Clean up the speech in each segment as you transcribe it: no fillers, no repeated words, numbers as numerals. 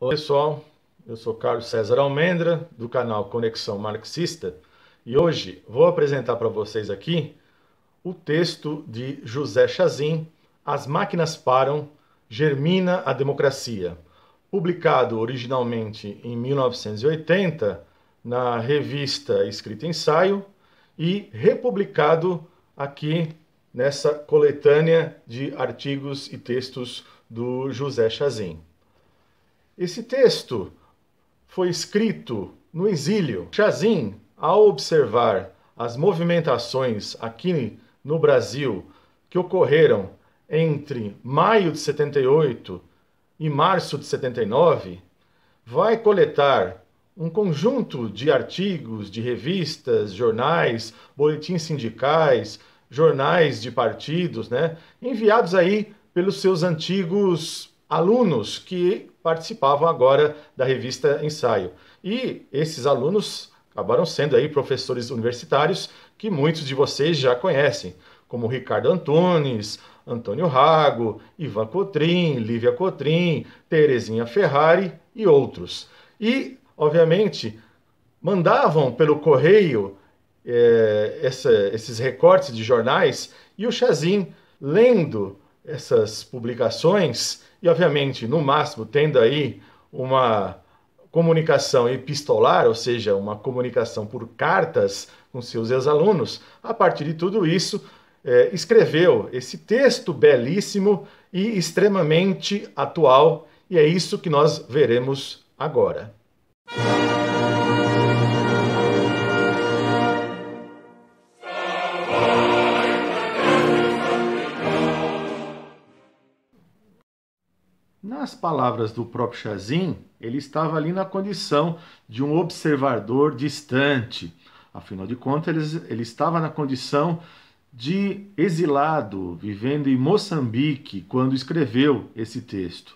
Olá pessoal, eu sou Carlos César Almendra, do canal Conexão Marxista, e hoje vou apresentar para vocês aqui o texto de José Chazin, As Máquinas Param, Germina a Democracia, publicado originalmente em 1980 na revista Escrita Ensaio e republicado aqui nessa coletânea de artigos e textos do José Chazin. Esse texto foi escrito no exílio. Chazin, ao observar as movimentações aqui no Brasil que ocorreram entre maio de 78 e março de 79, vai coletar um conjunto de artigos, de revistas, jornais, boletins sindicais, jornais de partidos, enviados aí pelos seus antigos alunos que participavam agora da revista Ensaio. E esses alunos acabaram sendo aí professores universitários que muitos de vocês já conhecem, como Ricardo Antunes, Antônio Rago, Ivan Cotrim, Lívia Cotrim, Terezinha Ferrari e outros. E, obviamente, mandavam pelo correio esses recortes de jornais, e o Chazin, lendo essas publicações, e obviamente, no máximo, tendo aí uma comunicação epistolar, ou seja, uma comunicação por cartas com seus ex-alunos, a partir de tudo isso, escreveu esse texto belíssimo e extremamente atual, e é isso que nós veremos agora. Nas palavras do próprio Chazin, ele estava ali na condição de um observador distante. Afinal de contas, ele estava na condição de exilado, vivendo em Moçambique, quando escreveu esse texto.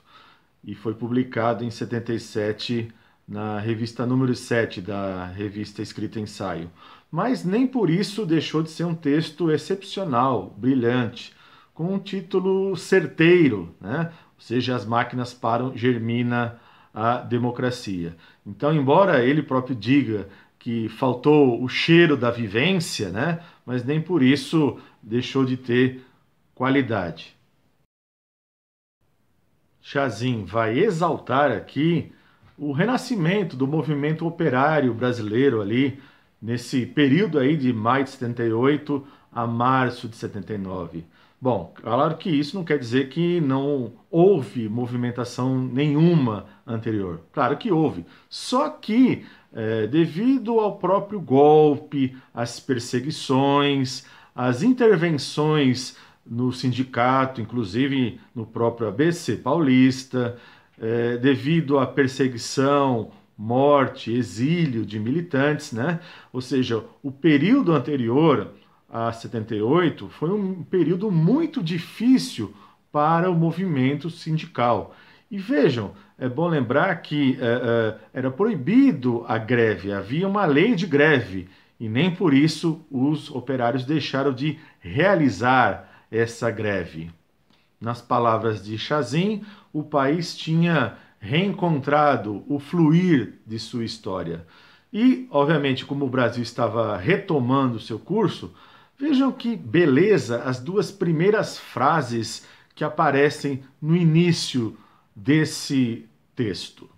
E foi publicado em 77 na revista número 7 da revista Escrita Ensaio. Mas nem por isso deixou de ser um texto excepcional, brilhante, com um título certeiro, Ou seja, As Máquinas Param, Germina a Democracia. Então, embora ele próprio diga que faltou o cheiro da vivência, mas nem por isso deixou de ter qualidade. Chazin vai exaltar aqui o renascimento do movimento operário brasileiro ali, nesse período aí de maio de 78 a março de 79. Bom, claro que isso não quer dizer que não houve movimentação nenhuma anterior. Claro que houve. Só que, devido ao próprio golpe, às perseguições, às intervenções no sindicato, inclusive no próprio ABC Paulista, devido à perseguição, morte, exílio de militantes, Ou seja, o período anterior a 78 foi um período muito difícil para o movimento sindical. E vejam, é bom lembrar que era proibido a greve, havia uma lei de greve, e nem por isso os operários deixaram de realizar essa greve. Nas palavras de Chazin, o país tinha reencontrado o fluir de sua história. E, obviamente, como o Brasil estava retomando seu curso, vejam que beleza as duas primeiras frases que aparecem no início desse texto.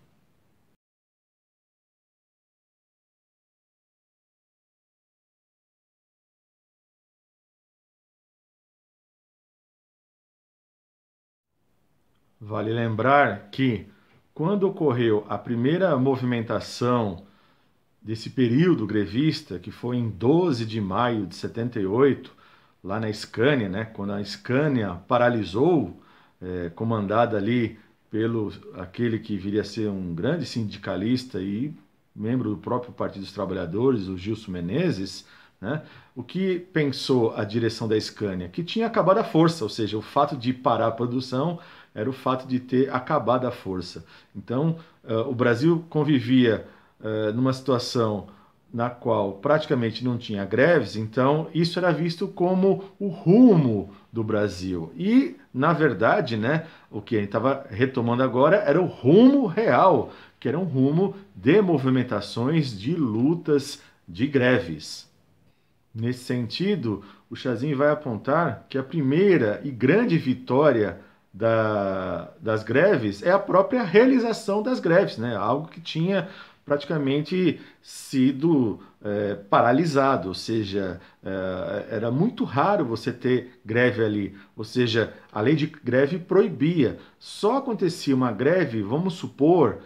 Vale lembrar que, quando ocorreu a primeira movimentação desse período grevista, que foi em 12 de maio de 78, lá na Scania, quando a Scania paralisou, comandada ali pelo aquele que viria a ser um grande sindicalista e membro do próprio Partido dos Trabalhadores, o Gilson Menezes, o que pensou a direção da Scania? Que tinha acabado a força, ou seja, o fato de parar a produção era o fato de ter acabado a força. Então, o Brasil convivia numa situação na qual praticamente não tinha greves, então isso era visto como o rumo do Brasil. E na verdade, né, o que a gente estava retomando agora era o rumo real, que era um rumo de movimentações, de lutas, de greves. Nesse sentido, o Chazin vai apontar que a primeira e grande vitória das greves é a própria realização das greves, né? Algo que tinha praticamente sido paralisado, ou seja, era muito raro você ter greve ali, ou seja, a lei de greve proibia. Só acontecia uma greve, vamos supor,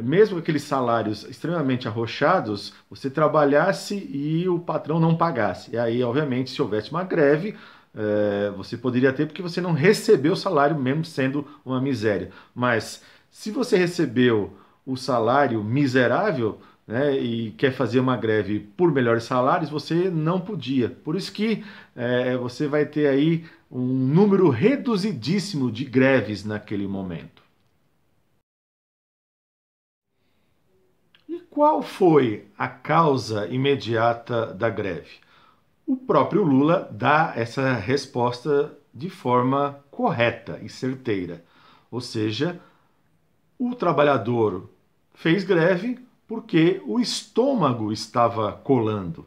mesmo aqueles salários extremamente arrochados, você trabalhasse e o patrão não pagasse. E aí, obviamente, se houvesse uma greve, você poderia ter, porque você não recebeu o salário, mesmo sendo uma miséria. Mas se você recebeu o salário miserável, né, e quer fazer uma greve por melhores salários, você não podia. Por isso que você vai ter aí um número reduzidíssimo de greves naquele momento. E qual foi a causa imediata da greve? O próprio Lula dá essa resposta de forma correta e certeira. Ou seja, o trabalhador fez greve porque o estômago estava colando.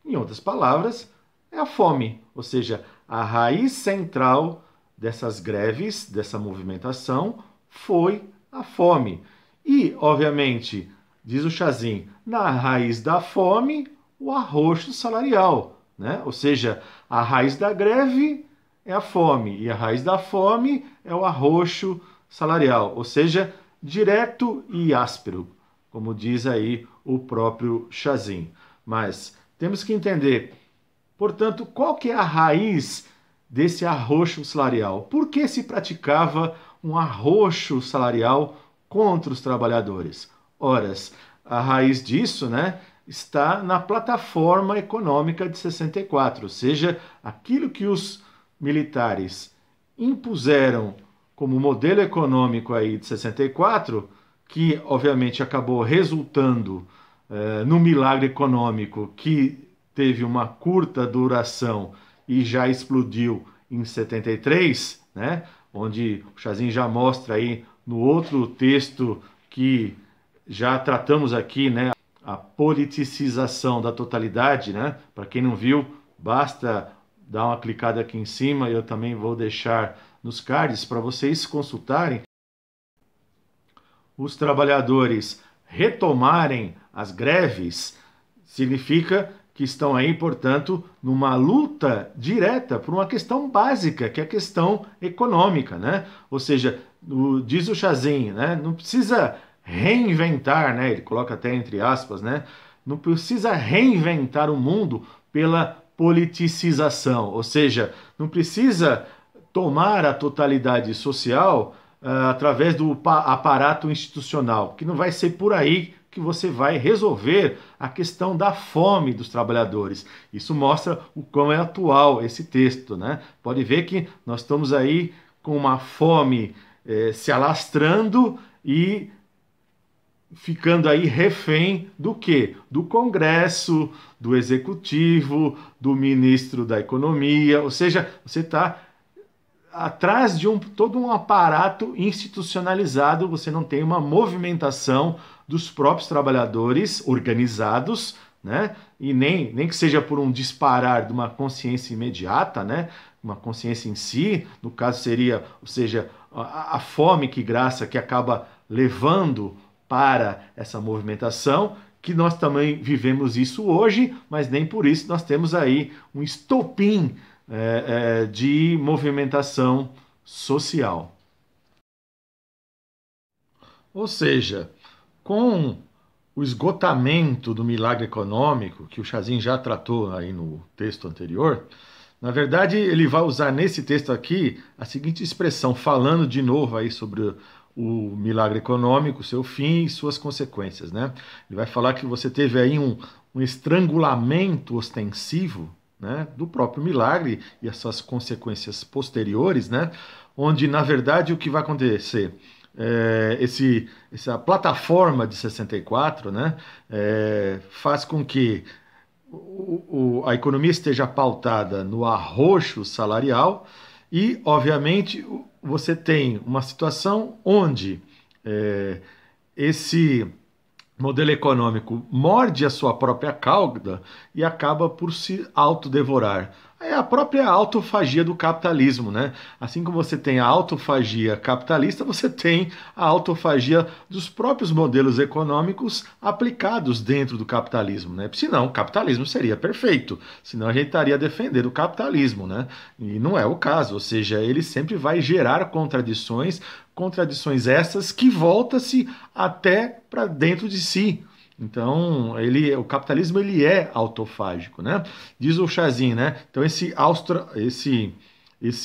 Em outras palavras, é a fome. Ou seja, a raiz central dessas greves, dessa movimentação, foi a fome. E, obviamente, diz o Chazin, na raiz da fome, o arroxo salarial, né? Ou seja, a raiz da greve é a fome e a raiz da fome é o arroxo salarial, ou seja, direto e áspero, como diz aí o próprio Chazin. Mas temos que entender, portanto, qual que é a raiz desse arroxo salarial? Por que se praticava um arroxo salarial contra os trabalhadores? Ora, a raiz disso, né, está na plataforma econômica de 64, ou seja, aquilo que os militares impuseram como modelo econômico aí de 64, que obviamente acabou resultando no milagre econômico que teve uma curta duração e já explodiu em 73, né? Onde o Chazin já mostra aí no outro texto que já tratamos aqui, né? A politicização da totalidade, né? Para quem não viu, basta dar uma clicada aqui em cima, eu também vou deixar nos cards para vocês consultarem. Os trabalhadores retomarem as greves significa que estão aí, portanto, numa luta direta por uma questão básica, que é a questão econômica, né? Ou seja, diz o Chazin, né? Não precisa reinventar, né? Ele coloca até entre aspas, né? Não precisa reinventar o mundo pela politicização, ou seja, não precisa tomar a totalidade social através do aparato institucional, que não vai ser por aí que você vai resolver a questão da fome dos trabalhadores. Isso mostra o quão é atual esse texto, né? Pode ver que nós estamos aí com uma fome se alastrando e ficando aí refém do quê? Do Congresso, do Executivo, do Ministro da Economia, ou seja, você está atrás de todo um aparato institucionalizado, você não tem uma movimentação dos próprios trabalhadores organizados, né? E nem que seja por um disparar de uma consciência imediata, né? Uma consciência em si, no caso seria, ou seja, a fome que graça que acaba levando para essa movimentação, que nós também vivemos isso hoje, mas nem por isso nós temos aí um estopim de movimentação social. Ou seja, com o esgotamento do milagre econômico, que o Chazin já tratou aí no texto anterior, na verdade ele vai usar nesse texto aqui a seguinte expressão, falando de novo aí sobre o milagre econômico, seu fim e suas consequências, né? Ele vai falar que você teve aí um estrangulamento ostensivo, né, do próprio milagre e as suas consequências posteriores, né, onde, na verdade, o que vai acontecer? Essa plataforma de 64, né, faz com que a economia esteja pautada no arroxo salarial e, obviamente, você tem uma situação onde esse modelo econômico morde a sua própria cauda e acaba por se autodevorar. É a própria autofagia do capitalismo, né? Assim como você tem a autofagia capitalista, você tem a autofagia dos próprios modelos econômicos aplicados dentro do capitalismo, né? Senão o capitalismo seria perfeito, senão a gente estaria defendendo o capitalismo, né? E não é o caso, ou seja, ele sempre vai gerar contradições, contradições essas que voltam-se até para dentro de si. Então, o capitalismo ele é autofágico, né? Diz o Chazin, né? Então, esse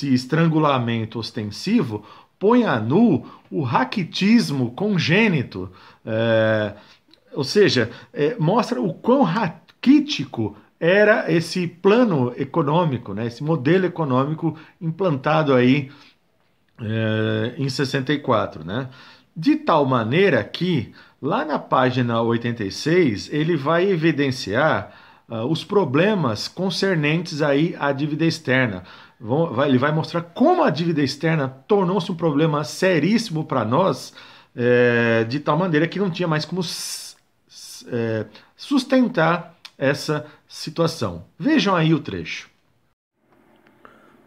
estrangulamento ostensivo põe a nu o raquitismo congênito, ou seja, mostra o quão raquítico era esse plano econômico, né? Esse modelo econômico implantado aí em 64, né? De tal maneira que, lá na página 86, ele vai evidenciar os problemas concernentes aí à dívida externa. Ele vai mostrar como a dívida externa tornou-se um problema seríssimo para nós, de tal maneira que não tinha mais como sustentar essa situação. Vejam aí o trecho.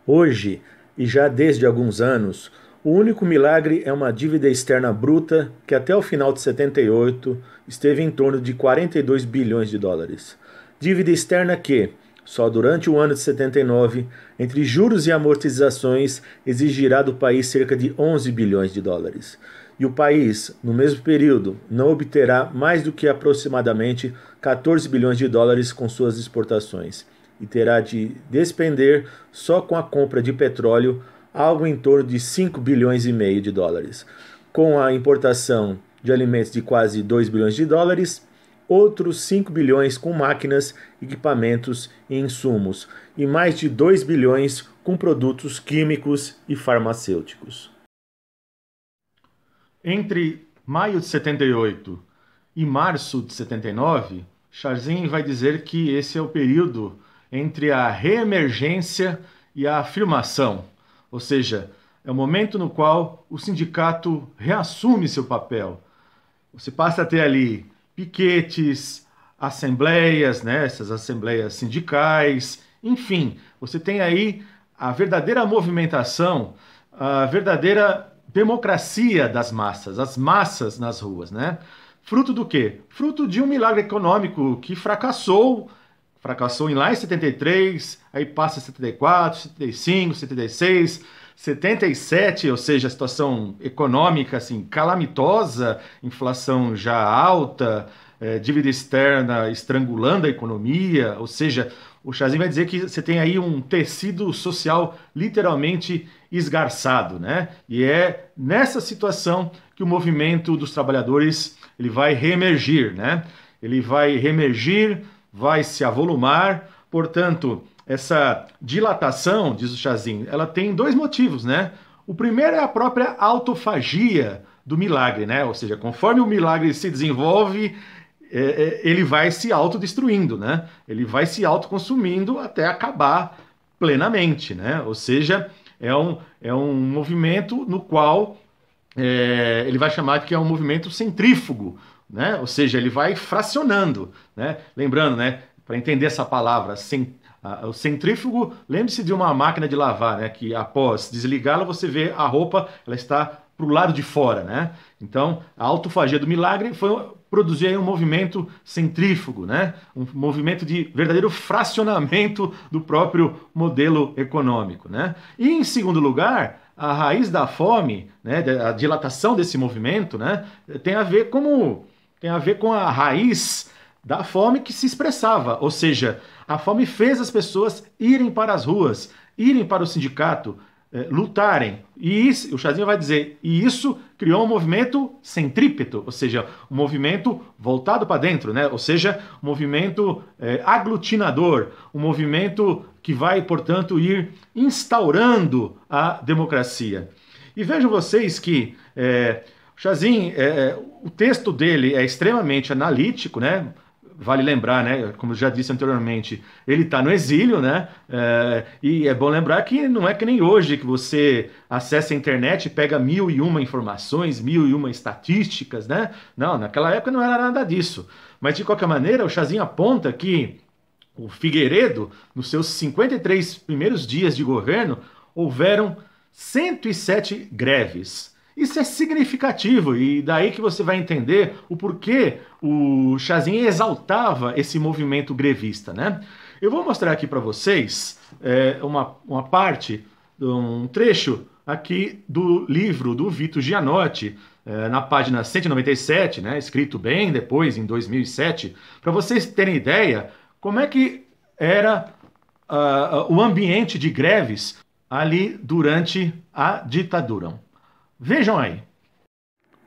Hoje, e já desde alguns anos, o único milagre é uma dívida externa bruta que até o final de 78 esteve em torno de 42 bilhões de dólares. Dívida externa que, só durante o ano de 79, entre juros e amortizações, exigirá do país cerca de 11 bilhões de dólares. E o país, no mesmo período, não obterá mais do que aproximadamente 14 bilhões de dólares com suas exportações e terá de despender só com a compra de petróleo algo em torno de 5 bilhões e meio de dólares. Com a importação de alimentos de quase 2 bilhões de dólares, outros 5 bilhões com máquinas, equipamentos e insumos, e mais de 2 bilhões com produtos químicos e farmacêuticos. Entre maio de 78 e março de 79, Chazin vai dizer que esse é o período entre a reemergência e a afirmação, ou seja, é o momento no qual o sindicato reassume seu papel. Você passa a ter ali piquetes, assembleias, né, essas assembleias sindicais, enfim, você tem aí a verdadeira movimentação, a verdadeira democracia das massas, as massas nas ruas, né? Fruto do quê? Fruto de um milagre econômico que fracassou lá em 73, aí passa 74, 75, 76, 77, ou seja, a situação econômica assim calamitosa, inflação já alta, dívida externa estrangulando a economia, ou seja, o Chazin vai dizer que você tem aí um tecido social literalmente esgarçado, né? E é nessa situação que o movimento dos trabalhadores ele vai reemergir, né? Ele vai reemergir, vai se avolumar, portanto, essa dilatação, diz o Chazin, ela tem dois motivos, né? O primeiro é a própria autofagia do milagre, né? Ou seja, conforme o milagre se desenvolve, ele vai se autodestruindo, né? Ele vai se autoconsumindo até acabar plenamente, né? Ou seja, é um movimento no qual ele vai chamar que é um movimento centrífugo, né? Ou seja, ele vai fracionando, né? Lembrando, né? Para entender essa palavra, o centrífugo, lembre-se de uma máquina de lavar, né? Que após desligá-la você vê a roupa, ela está para o lado de fora, né? Então, a autofagia do milagre foi produzir aí um movimento centrífugo, né? Um movimento de verdadeiro fracionamento do próprio modelo econômico, né? E em segundo lugar, a raiz da fome, né? A dilatação desse movimento, né? Tem a ver com a raiz da fome que se expressava, ou seja, a fome fez as pessoas irem para as ruas, irem para o sindicato, lutarem. E isso, o Chazin vai dizer, e isso criou um movimento centrípeto, ou seja, um movimento voltado para dentro, né? Ou seja, um movimento aglutinador, um movimento que vai, portanto, ir instaurando a democracia. E vejam vocês que o Chazin, o texto dele é extremamente analítico, né? vale lembrar, né, como eu já disse anteriormente, ele está no exílio, né, e é bom lembrar que não é que nem hoje, que você acessa a internet e pega 1001 informações, 1001 estatísticas, né, não, naquela época não era nada disso. Mas, de qualquer maneira, o Chazin aponta que o Figueiredo, nos seus 53 primeiros dias de governo, houveram 107 greves. Isso é significativo e daí que você vai entender o porquê o Chazin exaltava esse movimento grevista, né? Eu vou mostrar aqui para vocês uma parte, um trecho aqui do livro do Vito Gianotti, na página 197, né, escrito bem depois, em 2007, para vocês terem ideia como é que era o ambiente de greves ali durante a ditadura. Vejam aí.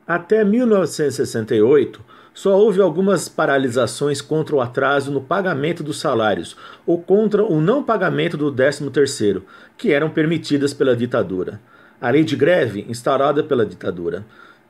Até 1968, só houve algumas paralisações contra o atraso no pagamento dos salários ou contra o não pagamento do 13º, que eram permitidas pela ditadura. A lei de greve, instaurada pela ditadura.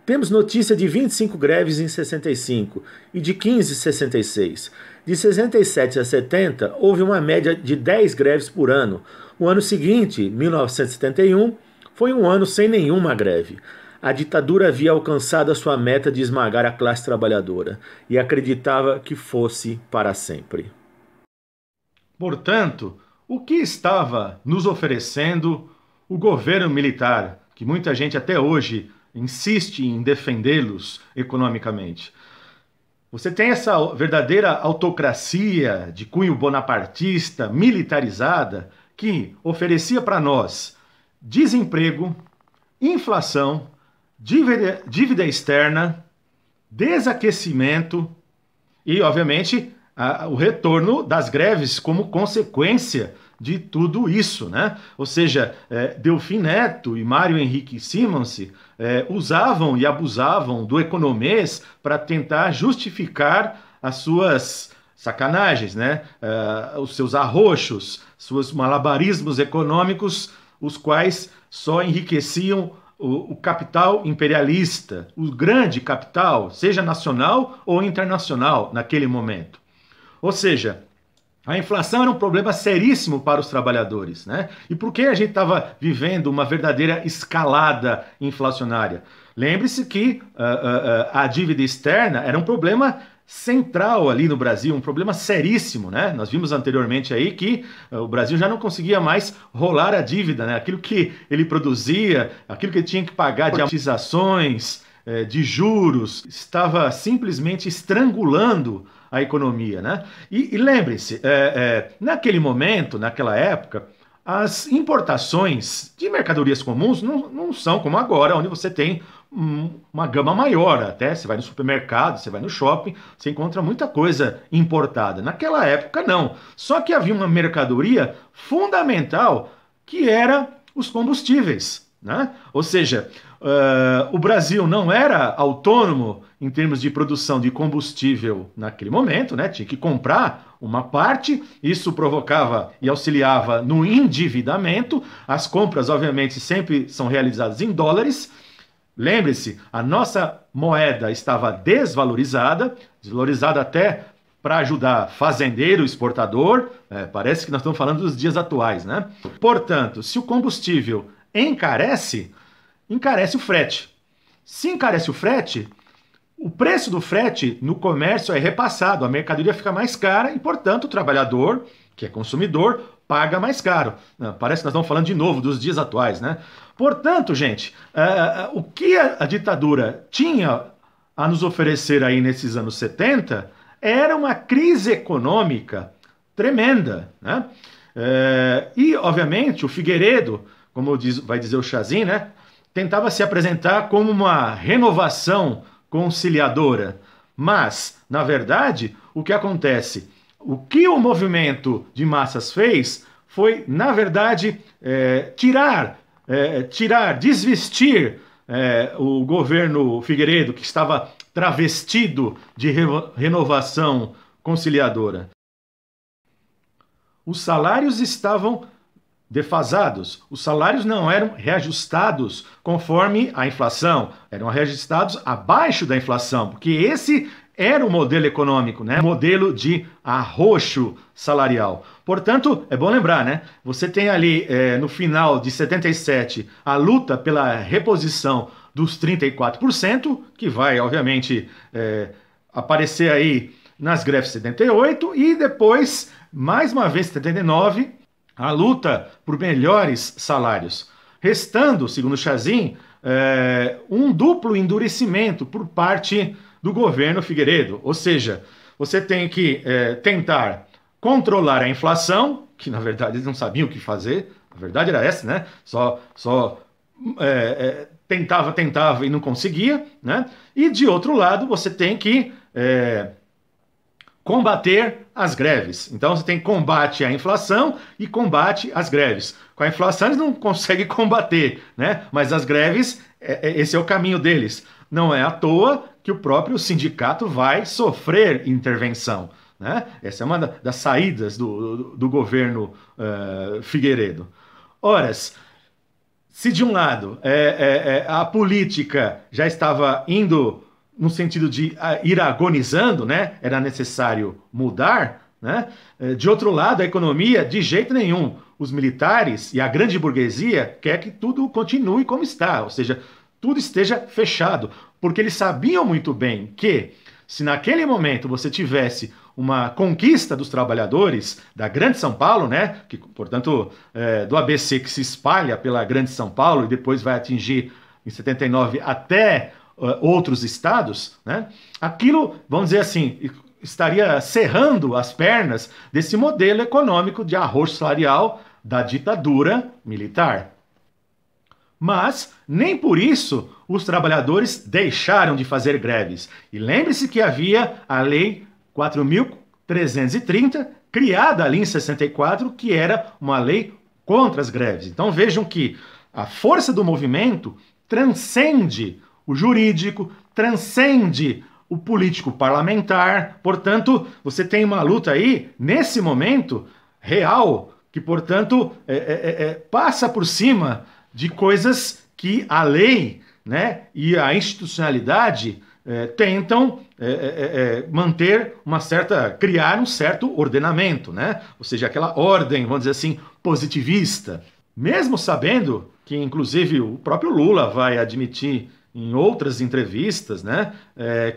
Temos notícia de 25 greves em 65 e de 15 em 66. De 67 a 70, houve uma média de 10 greves por ano. O ano seguinte, 1971, foi um ano sem nenhuma greve. A ditadura havia alcançado a sua meta de esmagar a classe trabalhadora e acreditava que fosse para sempre. Portanto, o que estava nos oferecendo o governo militar, que muita gente até hoje insiste em defendê-los economicamente? Você tem essa verdadeira autocracia de cunho bonapartista, militarizada, que oferecia para nós desemprego, inflação, dívida externa, desaquecimento e, obviamente, o retorno das greves como consequência de tudo isso, né? Ou seja, Delfim Neto e Mário Henrique Simons usavam e abusavam do economês para tentar justificar as suas sacanagens, né? Os seus arroxos, seus malabarismos econômicos, os quais só enriqueciam o capital imperialista, o grande capital, seja nacional ou internacional naquele momento. Ou seja, a inflação era um problema seríssimo para os trabalhadores, né? E por que a gente estava vivendo uma verdadeira escalada inflacionária? Lembre-se que a dívida externa era um problema central ali no Brasil, um problema seríssimo, né? Nós vimos anteriormente aí que o Brasil já não conseguia mais rolar a dívida, né? Aquilo que ele produzia, aquilo que ele tinha que pagar de amortizações, de juros, estava simplesmente estrangulando a economia, né? E lembre-se, naquele momento, naquela época, as importações de mercadorias comuns não são como agora, onde você tem uma gama maior. Até você vai no supermercado, você vai no shopping, você encontra muita coisa importada. Naquela época, não. Só que havia uma mercadoria fundamental que era os combustíveis, né? Ou seja, o Brasil não era autônomo em termos de produção de combustível naquele momento, né? Tinha que comprar uma parte, isso provocava e auxiliava no endividamento. As compras, obviamente, sempre são realizadas em dólares. Lembre-se, a nossa moeda estava desvalorizada até para ajudar fazendeiro, exportador. Parece que nós estamos falando dos dias atuais, né? Portanto, se o combustível encarece o frete. Se encarece o frete, o preço do frete no comércio é repassado, a mercadoria fica mais cara e, portanto, o trabalhador, que é consumidor, paga mais caro. Parece que nós estamos falando de novo dos dias atuais, né? Portanto, gente, o que a ditadura tinha a nos oferecer aí nesses anos 70 era uma crise econômica tremenda, né? E, obviamente, o Figueiredo, como vai dizer o Chazin, né, tentava se apresentar como uma renovação conciliadora. Mas, na verdade, o que acontece? O que o movimento de massas fez foi, na verdade, desvestir o governo Figueiredo, que estava travestido de renovação conciliadora. Os salários estavam defasados. Os salários não eram reajustados conforme a inflação, eram reajustados abaixo da inflação, porque esse era o modelo econômico, né? Modelo de arroxo salarial. Portanto, é bom lembrar, né? Você tem ali, no final de 77, a luta pela reposição dos 34%, que vai, obviamente, aparecer aí nas greves de 78, e depois, mais uma vez, em 79, a luta por melhores salários. Restando, segundo Chazin, um duplo endurecimento por parte do governo Figueiredo. Ou seja, você tem que tentar controlar a inflação, que na verdade eles não sabiam o que fazer, a verdade era essa, né? Só tentava e não conseguia, né? E de outro lado, você tem que combater as greves. Então você tem combate à inflação e combate às greves. Com a inflação eles não conseguem combater, né? Mas as greves, esse é o caminho deles. Não é à toa que o próprio sindicato vai sofrer intervenção, né? Essa é uma das saídas do governo Figueiredo. Ora, se de um lado a política já estava indo no sentido de ir agonizando, né? Era necessário mudar, né? De outro lado, a economia, de jeito nenhum. Os militares e a grande burguesia quer que tudo continue como está, ou seja, tudo esteja fechado, porque eles sabiam muito bem que se naquele momento você tivesse uma conquista dos trabalhadores da Grande São Paulo, né, que, portanto, do ABC que se espalha pela Grande São Paulo e depois vai atingir em 79 até outros estados, né, aquilo, vamos dizer assim, estaria cerrando as pernas desse modelo econômico de arroxo salarial da ditadura militar. Mas, nem por isso, os trabalhadores deixaram de fazer greves. E lembre-se que havia a Lei 4.330, criada ali em 64, que era uma lei contra as greves. Então vejam que a força do movimento transcende o jurídico, transcende o político parlamentar. Portanto, você tem uma luta aí, nesse momento, real, que, portanto, passa por cima de coisas que a lei, né, e a institucionalidade tentam manter criar um certo ordenamento, né? Ou seja, aquela ordem, vamos dizer assim, positivista. Mesmo sabendo que, inclusive, o próprio Lula vai admitir em outras entrevistas, né,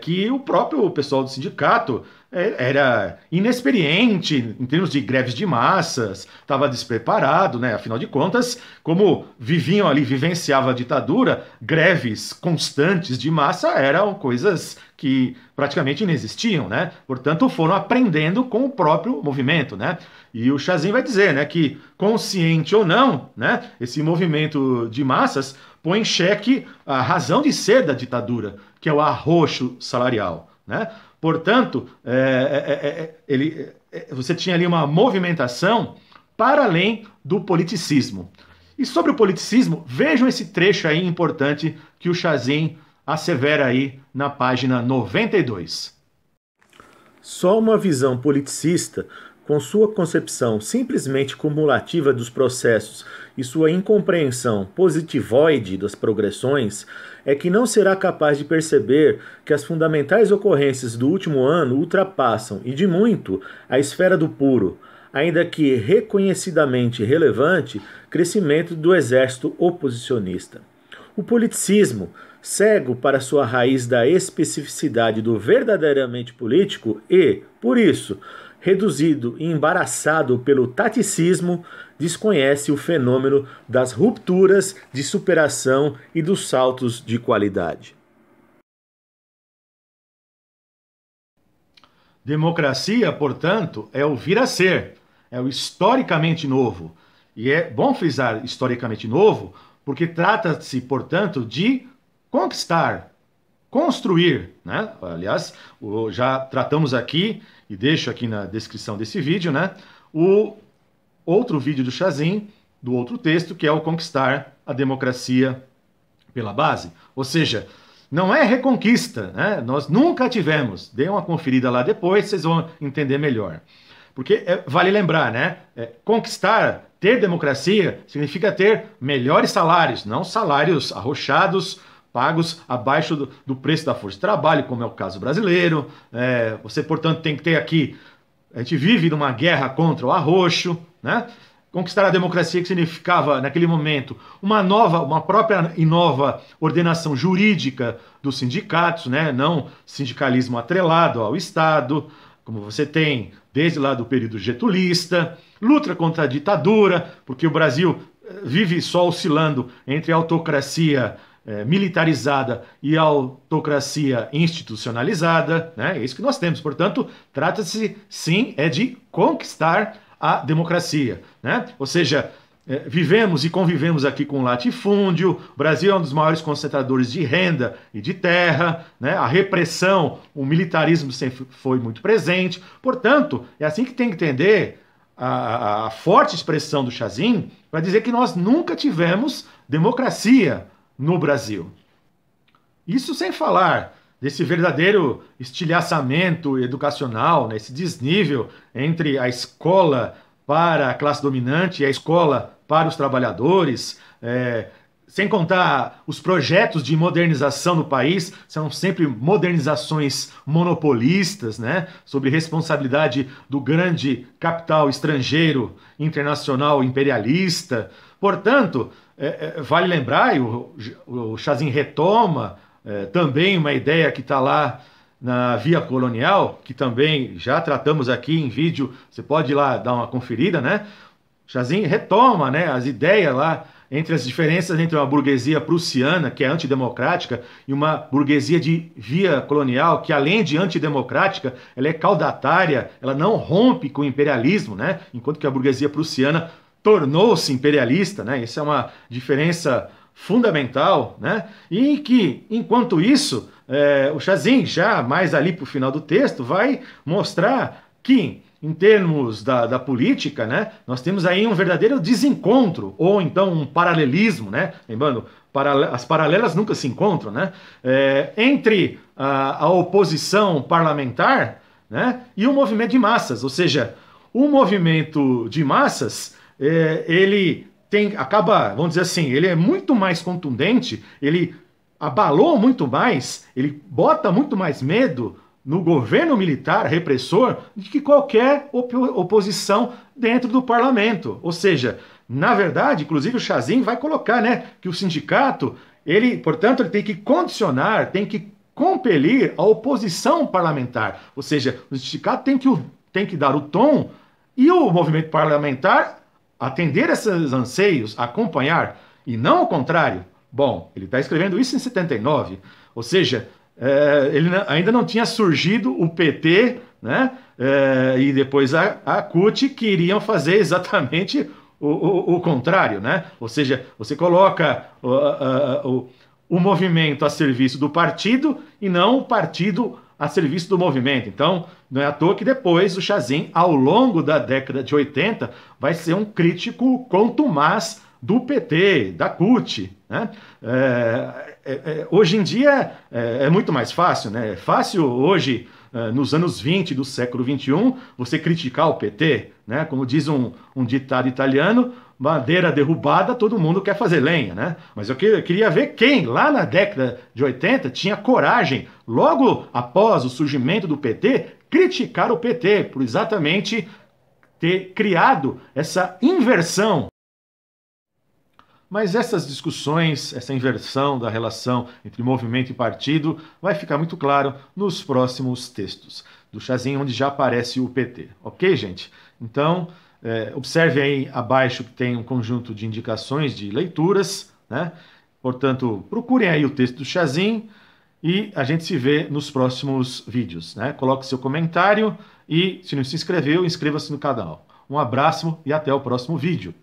que o próprio pessoal do sindicato era inexperiente em termos de greves de massas, estava despreparado, né? Afinal de contas, como vivenciava a ditadura, greves constantes de massa eram coisas que praticamente inexistiam, né? Portanto, foram aprendendo com o próprio movimento, né? E o Chazin vai dizer, né, que consciente ou não, né, esse movimento de massas põe em xeque a razão de ser da ditadura, que é o arroxo salarial, né? Portanto, você tinha ali uma movimentação para além do politicismo. E sobre o politicismo, vejam esse trecho aí importante que o Chazin assevera aí na página 92. Só uma visão politicista, com sua concepção simplesmente cumulativa dos processos e sua incompreensão positivoide das progressões, é que não será capaz de perceber que as fundamentais ocorrências do último ano ultrapassam, e de muito, a esfera do puro, ainda que reconhecidamente relevante, crescimento do exército oposicionista. O politicismo, cego para sua raiz da especificidade do verdadeiramente político e, por isso, reduzido e embaraçado pelo taticismo, desconhece o fenômeno das rupturas de superação e dos saltos de qualidade. Democracia, portanto, é o vir a ser, é o historicamente novo. E é bom frisar historicamente novo, porque trata-se, portanto, de conquistar, construir, né? Aliás, já tratamos aqui, e deixo aqui na descrição desse vídeo, né, o outro vídeo do Chazin, do outro texto, que é o Conquistar a Democracia pela Base. Ou seja, não é reconquista, né? Nós nunca tivemos. Dê uma conferida lá depois, vocês vão entender melhor. Porque vale lembrar, né? Conquistar, ter democracia, significa ter melhores salários, não salários arrochados pagos abaixo do preço da força de trabalho, como é o caso brasileiro. Você, portanto, tem que ter aqui... A gente vive numa guerra contra o arroxo, né? Conquistar a democracia, que significava, naquele momento, uma própria e nova ordenação jurídica dos sindicatos, né? Não sindicalismo atrelado ao Estado, como você tem desde lá do período getulista, luta contra a ditadura, porque o Brasil vive só oscilando entre a autocracia militarizada e a autocracia institucionalizada, né? É isso que nós temos. Portanto, trata-se, sim, de conquistar a democracia, né? Ou seja, vivemos e convivemos aqui com latifúndio. O Brasil é um dos maiores concentradores de renda e de terra, né? A repressão, o militarismo sempre foi muito presente. Portanto, é assim que tem que entender a forte expressão do Chazin para dizer que nós nunca tivemos democracia no Brasil. Isso sem falar desse verdadeiro estilhaçamento educacional, né, esse desnível entre a escola para a classe dominante e a escola para os trabalhadores, sem contar os projetos de modernização no país, são sempre modernizações monopolistas, né, sobre responsabilidade do grande capital estrangeiro, internacional, imperialista. Portanto, vale lembrar, e o Chazin retoma também uma ideia que está lá na Via Colonial, que também já tratamos aqui em vídeo, você pode ir lá dar uma conferida, né? Chazin retoma, né, as ideias lá entre as diferenças entre uma burguesia prussiana, que é antidemocrática, e uma burguesia de via colonial, que além de antidemocrática, ela é caudatária, ela não rompe com o imperialismo, né? Enquanto que a burguesia prussiana tornou-se imperialista, né? Isso é uma diferença fundamental, né? E que, enquanto isso, o Chazin, já mais ali para o final do texto, vai mostrar que, em termos da política, né, nós temos aí um verdadeiro desencontro, ou então um paralelismo, né? Lembrando, as paralelas nunca se encontram, né? Entre a oposição parlamentar, né, e o movimento de massas, ou seja, o movimento de massas ele vamos dizer assim, ele é muito mais contundente, ele abalou muito mais, ele bota muito mais medo no governo militar repressor do que qualquer oposição dentro do parlamento. Ou seja, na verdade, inclusive o Chazin vai colocar, né, que o sindicato, portanto, ele tem que condicionar, tem que compelir a oposição parlamentar. Ou seja, o sindicato tem que dar o tom e o movimento parlamentar atender esses anseios, acompanhar, e não o contrário. Bom, ele está escrevendo isso em 79, ou seja, ainda não tinha surgido o PT, né, e depois a CUT, que iriam fazer exatamente o contrário, né? Ou seja, você coloca o movimento a serviço do partido e não o partido a serviço do movimento. Então, não é à toa que depois o Chazin, ao longo da década de 80, vai ser um crítico contumaz do PT, da CUT, né? Hoje em dia é muito mais fácil, né? É fácil hoje, nos anos 20 do século XXI, você criticar o PT, né? Como diz um ditado italiano, madeira derrubada, todo mundo quer fazer lenha, né? Mas eu queria ver quem, lá na década de 80, tinha coragem, logo após o surgimento do PT, criticar o PT, por exatamente ter criado essa inversão. Mas essas discussões, essa inversão da relação entre movimento e partido, vai ficar muito claro nos próximos textos do Chazin, onde já aparece o PT. Ok, gente? Então, observe aí abaixo que tem um conjunto de indicações de leituras, né? Portanto, procurem aí o texto do Chazin e a gente se vê nos próximos vídeos, né? Coloque seu comentário e, se não se inscreveu, inscreva-se no canal. Um abraço e até o próximo vídeo.